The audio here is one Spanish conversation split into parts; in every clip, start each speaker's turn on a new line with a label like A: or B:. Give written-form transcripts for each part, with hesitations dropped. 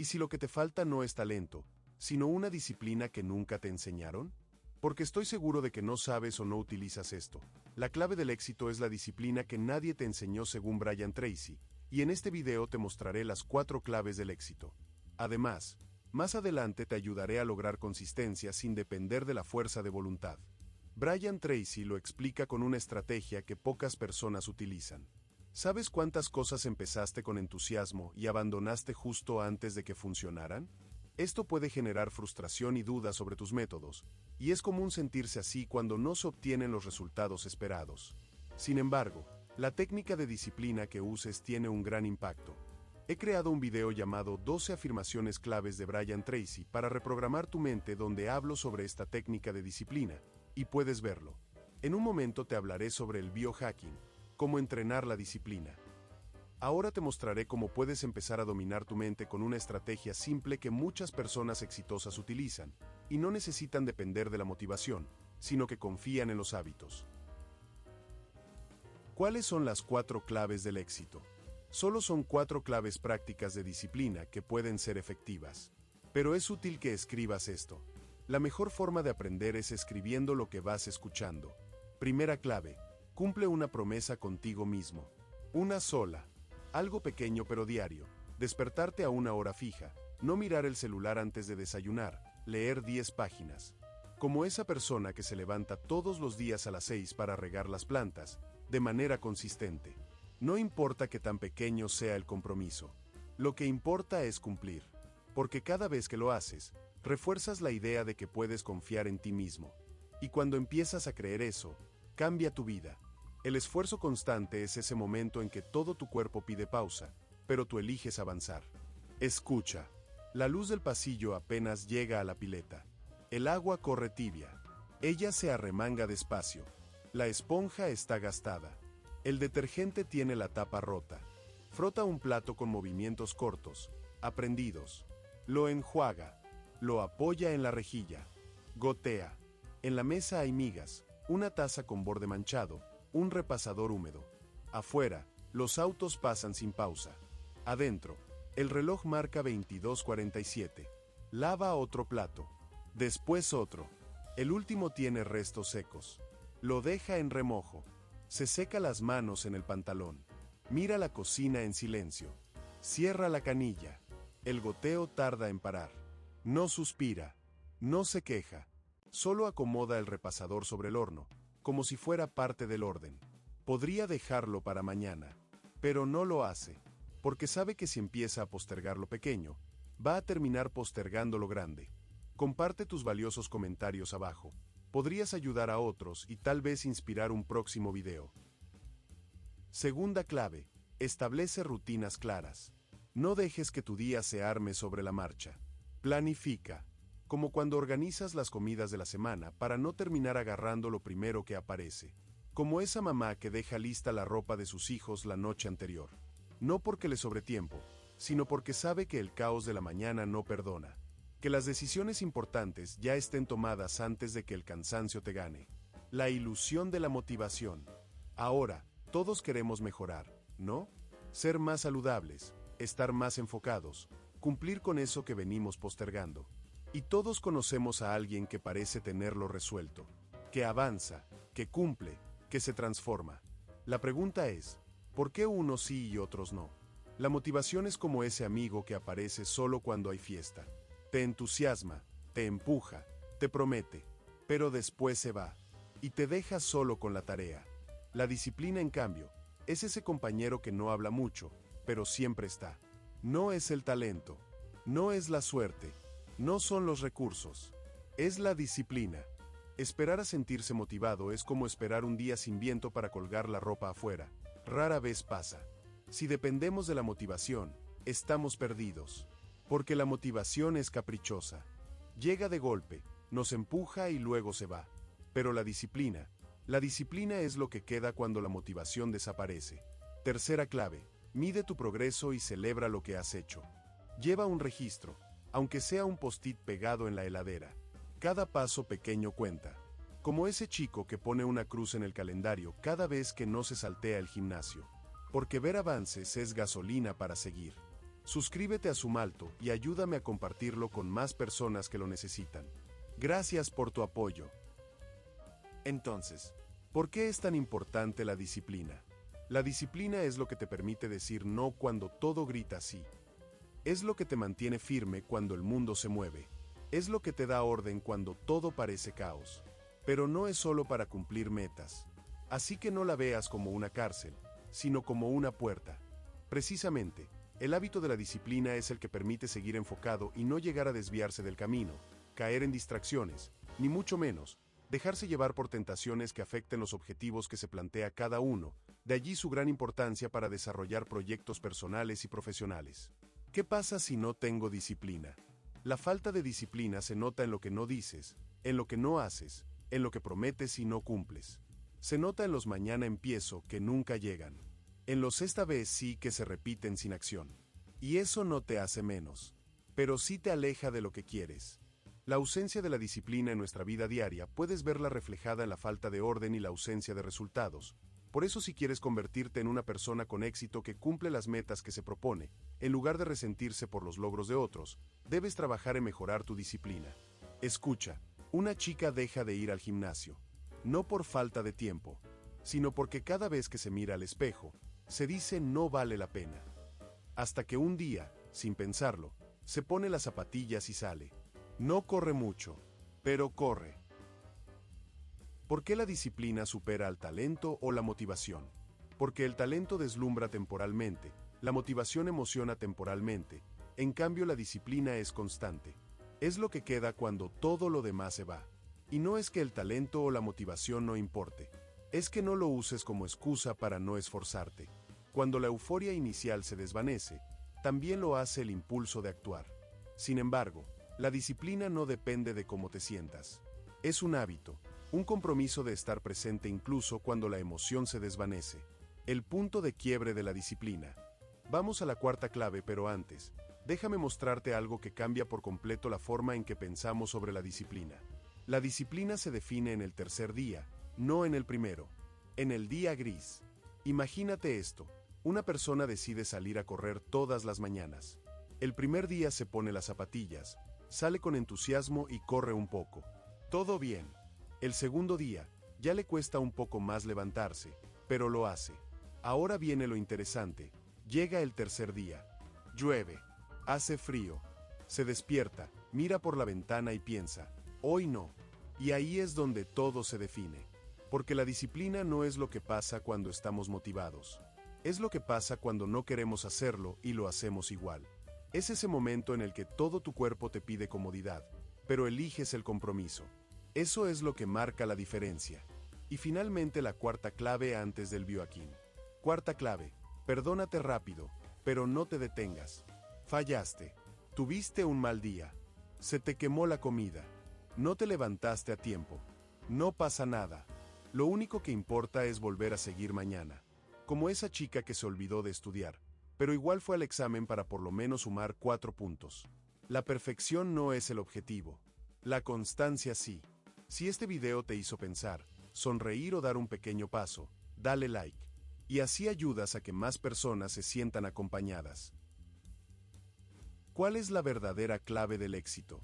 A: ¿Y si lo que te falta no es talento, sino una disciplina que nunca te enseñaron? Porque estoy seguro de que no sabes o no utilizas esto. La clave del éxito es la disciplina que nadie te enseñó según Brian Tracy, y en este video te mostraré las 4 claves del éxito. Además, más adelante te ayudaré a lograr consistencia sin depender de la fuerza de voluntad. Brian Tracy lo explica con una estrategia que pocas personas utilizan. ¿Sabes cuántas cosas empezaste con entusiasmo y abandonaste justo antes de que funcionaran? Esto puede generar frustración y dudas sobre tus métodos, y es común sentirse así cuando no se obtienen los resultados esperados. Sin embargo, la técnica de disciplina que uses tiene un gran impacto. He creado un video llamado 12 afirmaciones claves de Brian Tracy para reprogramar tu mente, donde hablo sobre esta técnica de disciplina, y puedes verlo. En un momento te hablaré sobre el biohacking, cómo entrenar la disciplina. Ahora te mostraré cómo puedes empezar a dominar tu mente con una estrategia simple que muchas personas exitosas utilizan, y no necesitan depender de la motivación, sino que confían en los hábitos. ¿Cuáles son las 4 claves del éxito? Solo son 4 claves prácticas de disciplina que pueden ser efectivas. Pero es útil que escribas esto. La mejor forma de aprender es escribiendo lo que vas escuchando. Primera clave: cumple una promesa contigo mismo. Una sola. Algo pequeño pero diario. Despertarte a una hora fija. No mirar el celular antes de desayunar. Leer 10 páginas. Como esa persona que se levanta todos los días a las 6 para regar las plantas, de manera consistente. No importa qué tan pequeño sea el compromiso. Lo que importa es cumplir. Porque cada vez que lo haces, refuerzas la idea de que puedes confiar en ti mismo. Y cuando empiezas a creer eso, cambia tu vida. El esfuerzo constante es ese momento en que todo tu cuerpo pide pausa, pero tú eliges avanzar. Escucha. La luz del pasillo apenas llega a la pileta. El agua corre tibia. Ella se arremanga despacio. La esponja está gastada. El detergente tiene la tapa rota. Frota un plato con movimientos cortos, aprendidos. Lo enjuaga. Lo apoya en la rejilla. Gotea. En la mesa hay migas, una taza con borde manchado, un repasador húmedo. Afuera, los autos pasan sin pausa. Adentro, el reloj marca 22:47. Lava otro plato. Después otro. El último tiene restos secos. Lo deja en remojo. Se seca las manos en el pantalón. Mira la cocina en silencio. Cierra la canilla. El goteo tarda en parar. No suspira. No se queja. Solo acomoda el repasador sobre el horno, como si fuera parte del orden. Podría dejarlo para mañana, pero no lo hace, porque sabe que si empieza a postergar lo pequeño, va a terminar postergando lo grande. Comparte tus valiosos comentarios abajo. Podrías ayudar a otros y tal vez inspirar un próximo video. Segunda clave: establece rutinas claras. No dejes que tu día se arme sobre la marcha. Planifica. Como cuando organizas las comidas de la semana para no terminar agarrando lo primero que aparece. Como esa mamá que deja lista la ropa de sus hijos la noche anterior. No porque le sobre tiempo, sino porque sabe que el caos de la mañana no perdona. Que las decisiones importantes ya estén tomadas antes de que el cansancio te gane. La ilusión de la motivación. Ahora, todos queremos mejorar, ¿no? Ser más saludables, estar más enfocados, cumplir con eso que venimos postergando. Y todos conocemos a alguien que parece tenerlo resuelto, que avanza, que cumple, que se transforma. La pregunta es, ¿por qué unos sí y otros no? La motivación es como ese amigo que aparece solo cuando hay fiesta. Te entusiasma, te empuja, te promete, pero después se va, y te deja solo con la tarea. La disciplina, en cambio, es ese compañero que no habla mucho, pero siempre está. No es el talento, no es la suerte, no son los recursos, es la disciplina. Esperar a sentirse motivado es como esperar un día sin viento para colgar la ropa afuera. Rara vez pasa. Si dependemos de la motivación, estamos perdidos. Porque la motivación es caprichosa. Llega de golpe, nos empuja y luego se va. Pero la disciplina es lo que queda cuando la motivación desaparece. Tercera clave: mide tu progreso y celebra lo que has hecho. Lleva un registro, aunque sea un post-it pegado en la heladera. Cada paso pequeño cuenta. Como ese chico que pone una cruz en el calendario cada vez que no se saltea el gimnasio. Porque ver avances es gasolina para seguir. Suscríbete a Sumalto y ayúdame a compartirlo con más personas que lo necesitan. Gracias por tu apoyo. Entonces, ¿por qué es tan importante la disciplina? La disciplina es lo que te permite decir no cuando todo grita sí. Es lo que te mantiene firme cuando el mundo se mueve. Es lo que te da orden cuando todo parece caos. Pero no es solo para cumplir metas. Así que no la veas como una cárcel, sino como una puerta. Precisamente, el hábito de la disciplina es el que permite seguir enfocado y no llegar a desviarse del camino, caer en distracciones, ni mucho menos, dejarse llevar por tentaciones que afecten los objetivos que se plantea cada uno, de allí su gran importancia para desarrollar proyectos personales y profesionales. ¿Qué pasa si no tengo disciplina? La falta de disciplina se nota en lo que no dices, en lo que no haces, en lo que prometes y no cumples. Se nota en los mañana empiezo que nunca llegan, en los esta vez sí que se repiten sin acción. Y eso no te hace menos, pero sí te aleja de lo que quieres. La ausencia de la disciplina en nuestra vida diaria puedes verla reflejada en la falta de orden y la ausencia de resultados. Por eso si quieres convertirte en una persona con éxito que cumple las metas que se propone, en lugar de resentirse por los logros de otros, debes trabajar en mejorar tu disciplina. Escucha, una chica deja de ir al gimnasio, no por falta de tiempo, sino porque cada vez que se mira al espejo, se dice no vale la pena. Hasta que un día, sin pensarlo, se pone las zapatillas y sale. No corre mucho, pero corre. ¿Por qué la disciplina supera al talento o la motivación? Porque el talento deslumbra temporalmente, la motivación emociona temporalmente, en cambio la disciplina es constante. Es lo que queda cuando todo lo demás se va. Y no es que el talento o la motivación no importe, es que no lo uses como excusa para no esforzarte. Cuando la euforia inicial se desvanece, también lo hace el impulso de actuar. Sin embargo, la disciplina no depende de cómo te sientas. Es un hábito, un compromiso de estar presente incluso cuando la emoción se desvanece. El punto de quiebre de la disciplina. Vamos a la cuarta clave, pero antes, déjame mostrarte algo que cambia por completo la forma en que pensamos sobre la disciplina. La disciplina se define en el tercer día, no en el primero. En el día gris. Imagínate esto, una persona decide salir a correr todas las mañanas. El primer día se pone las zapatillas, sale con entusiasmo y corre un poco. Todo bien. El segundo día, ya le cuesta un poco más levantarse, pero lo hace. Ahora viene lo interesante. Llega el tercer día. Llueve. Hace frío. Se despierta, mira por la ventana y piensa, hoy no. Y ahí es donde todo se define. Porque la disciplina no es lo que pasa cuando estamos motivados. Es lo que pasa cuando no queremos hacerlo y lo hacemos igual. Es ese momento en el que todo tu cuerpo te pide comodidad, pero eliges el compromiso. Eso es lo que marca la diferencia. Y finalmente la cuarta clave antes del biohacking. Cuarta clave, perdónate rápido, pero no te detengas. Fallaste. Tuviste un mal día. Se te quemó la comida. No te levantaste a tiempo. No pasa nada. Lo único que importa es volver a seguir mañana. Como esa chica que se olvidó de estudiar, pero igual fue al examen para por lo menos sumar 4 puntos. La perfección no es el objetivo. La constancia sí. Si este video te hizo pensar, sonreír o dar un pequeño paso, dale like. Y así ayudas a que más personas se sientan acompañadas. ¿Cuál es la verdadera clave del éxito?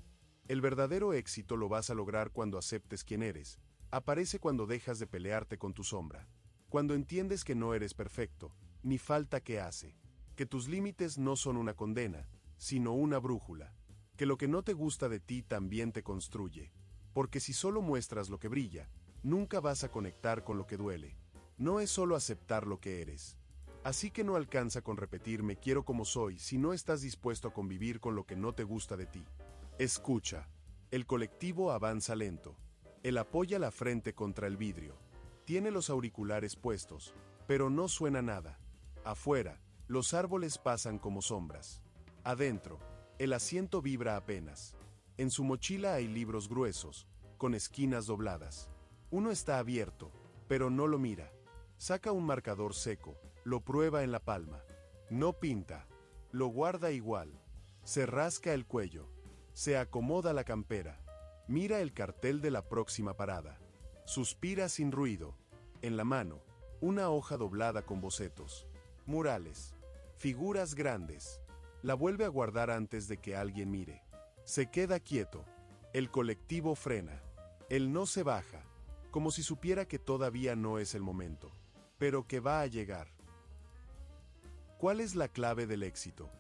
A: El verdadero éxito lo vas a lograr cuando aceptes quién eres. Aparece cuando dejas de pelearte con tu sombra. Cuando entiendes que no eres perfecto, ni falta que hace. Que tus límites no son una condena, sino una brújula. Que lo que no te gusta de ti también te construye. Porque si solo muestras lo que brilla, nunca vas a conectar con lo que duele. No es solo aceptar lo que eres. Así que no alcanza con repetir me quiero como soy si no estás dispuesto a convivir con lo que no te gusta de ti. Escucha. El colectivo avanza lento. Él apoya la frente contra el vidrio. Tiene los auriculares puestos, pero no suena nada. Afuera, los árboles pasan como sombras. Adentro, el asiento vibra apenas. En su mochila hay libros gruesos, con esquinas dobladas. Uno está abierto, pero no lo mira. Saca un marcador seco, lo prueba en la palma. No pinta, lo guarda igual. Se rasca el cuello. Se acomoda la campera. Mira el cartel de la próxima parada. Suspira sin ruido. En la mano, una hoja doblada con bocetos. Murales. Figuras grandes. La vuelve a guardar antes de que alguien mire. Se queda quieto. El colectivo frena. Él no se baja, como si supiera que todavía no es el momento, pero que va a llegar. ¿Cuál es la clave del éxito?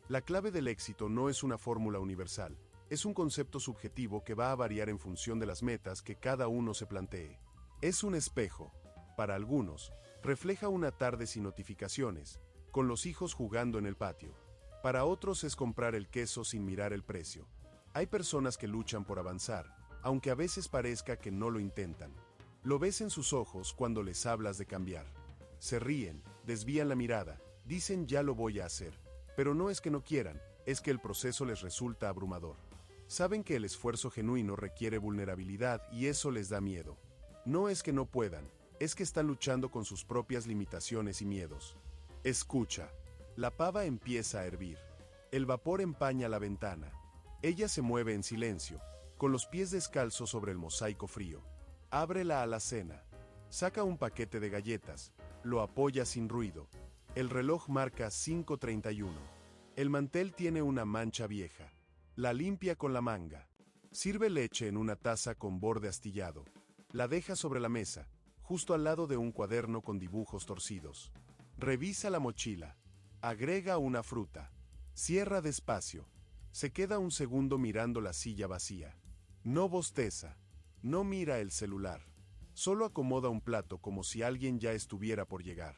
A: La clave del éxito no es una fórmula universal, es un concepto subjetivo que va a variar en función de las metas que cada uno se plantee. Es un espejo. Para algunos, refleja una tarde sin notificaciones, con los hijos jugando en el patio. Para otros es comprar el queso sin mirar el precio. Hay personas que luchan por avanzar, aunque a veces parezca que no lo intentan. Lo ves en sus ojos cuando les hablas de cambiar. Se ríen, desvían la mirada, dicen ya lo voy a hacer. Pero no es que no quieran, es que el proceso les resulta abrumador. Saben que el esfuerzo genuino requiere vulnerabilidad y eso les da miedo. No es que no puedan, es que están luchando con sus propias limitaciones y miedos. Escucha. La pava empieza a hervir. El vapor empaña la ventana. Ella se mueve en silencio, con los pies descalzos sobre el mosaico frío. Abre la alacena. Saca un paquete de galletas. Lo apoya sin ruido. El reloj marca 5:31. El mantel tiene una mancha vieja. La limpia con la manga. Sirve leche en una taza con borde astillado. La deja sobre la mesa, justo al lado de un cuaderno con dibujos torcidos. Revisa la mochila. Agrega una fruta. Cierra despacio. Se queda un segundo mirando la silla vacía. No bosteza. No mira el celular. Solo acomoda un plato como si alguien ya estuviera por llegar.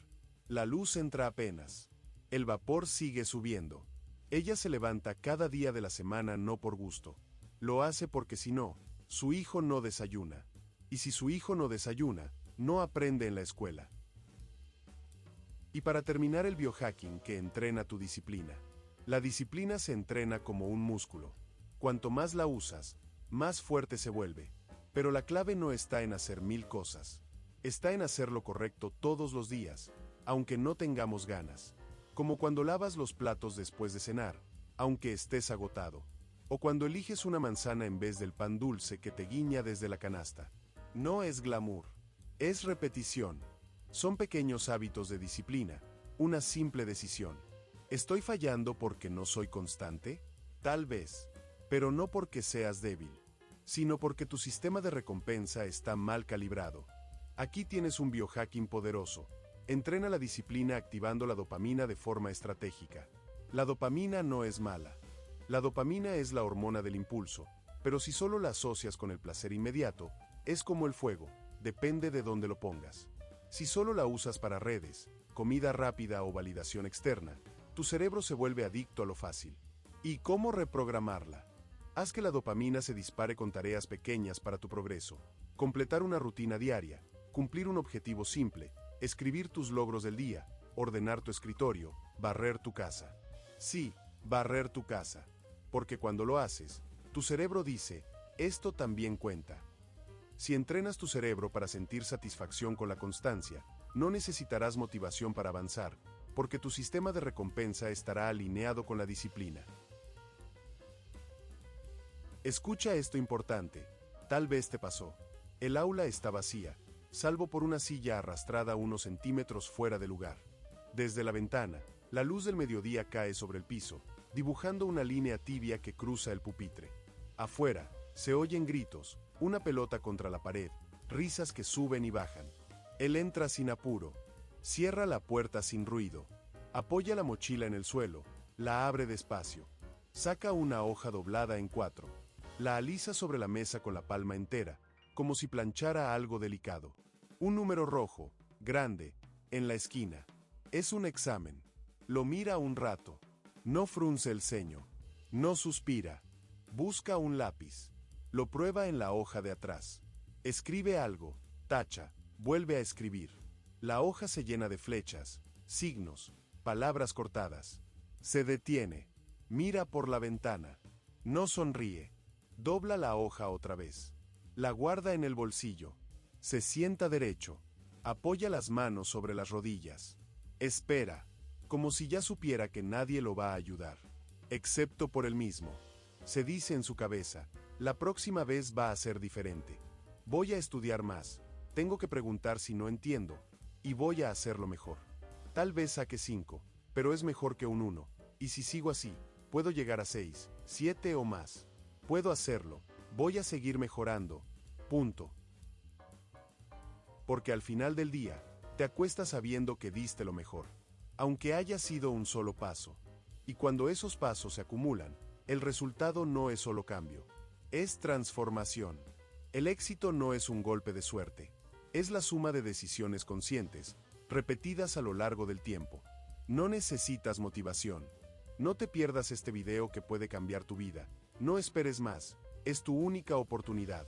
A: La luz entra apenas. El vapor sigue subiendo. Ella se levanta cada día de la semana no por gusto. Lo hace porque si no, su hijo no desayuna. Y si su hijo no desayuna, no aprende en la escuela. Y para terminar el biohacking que entrena tu disciplina. La disciplina se entrena como un músculo. Cuanto más la usas, más fuerte se vuelve. Pero la clave no está en hacer 1000 cosas. Está en hacer lo correcto todos los días, aunque no tengamos ganas. Como cuando lavas los platos después de cenar, aunque estés agotado. O cuando eliges una manzana en vez del pan dulce que te guiña desde la canasta. No es glamour. Es repetición. Son pequeños hábitos de disciplina, una simple decisión. ¿Estoy fallando porque no soy constante? Tal vez, pero no porque seas débil, sino porque tu sistema de recompensa está mal calibrado. Aquí tienes un biohacking poderoso. Entrena la disciplina activando la dopamina de forma estratégica. La dopamina no es mala. La dopamina es la hormona del impulso, pero si solo la asocias con el placer inmediato, es como el fuego, depende de dónde lo pongas. Si solo la usas para redes, comida rápida o validación externa, tu cerebro se vuelve adicto a lo fácil. ¿Y cómo reprogramarla? Haz que la dopamina se dispare con tareas pequeñas para tu progreso. Completar una rutina diaria, cumplir un objetivo simple, escribir tus logros del día, ordenar tu escritorio, barrer tu casa. Sí, barrer tu casa. Porque cuando lo haces, tu cerebro dice, esto también cuenta. Si entrenas tu cerebro para sentir satisfacción con la constancia, no necesitarás motivación para avanzar, porque tu sistema de recompensa estará alineado con la disciplina. Escucha esto importante. Tal vez te pasó. El aula está vacía, salvo por una silla arrastrada unos centímetros fuera de lugar. Desde la ventana, la luz del mediodía cae sobre el piso, dibujando una línea tibia que cruza el pupitre. Afuera, se oyen gritos, una pelota contra la pared, risas que suben y bajan. Él entra sin apuro, cierra la puerta sin ruido, apoya la mochila en el suelo, la abre despacio, saca una hoja doblada en 4, la alisa sobre la mesa con la palma entera, como si planchara algo delicado. Un número rojo, grande, en la esquina. Es un examen. Lo mira un rato. No frunce el ceño. No suspira. Busca un lápiz. Lo prueba en la hoja de atrás. Escribe algo. Tacha. Vuelve a escribir. La hoja se llena de flechas, signos, palabras cortadas. Se detiene. Mira por la ventana. No sonríe. Dobla la hoja otra vez. La guarda en el bolsillo. Se sienta derecho. Apoya las manos sobre las rodillas. Espera, como si ya supiera que nadie lo va a ayudar, excepto por él mismo. Se dice en su cabeza, la próxima vez va a ser diferente. Voy a estudiar más, tengo que preguntar si no entiendo, y voy a hacerlo mejor. Tal vez saque 5, pero es mejor que un 1. Y si sigo así, puedo llegar a 6, 7 o más. Puedo hacerlo, voy a seguir mejorando. Punto. Porque al final del día, te acuestas sabiendo que diste lo mejor, aunque haya sido un solo paso. Y cuando esos pasos se acumulan, el resultado no es solo cambio, es transformación. El éxito no es un golpe de suerte, es la suma de decisiones conscientes, repetidas a lo largo del tiempo. No necesitas motivación. No te pierdas este video que puede cambiar tu vida. No esperes más, es tu única oportunidad.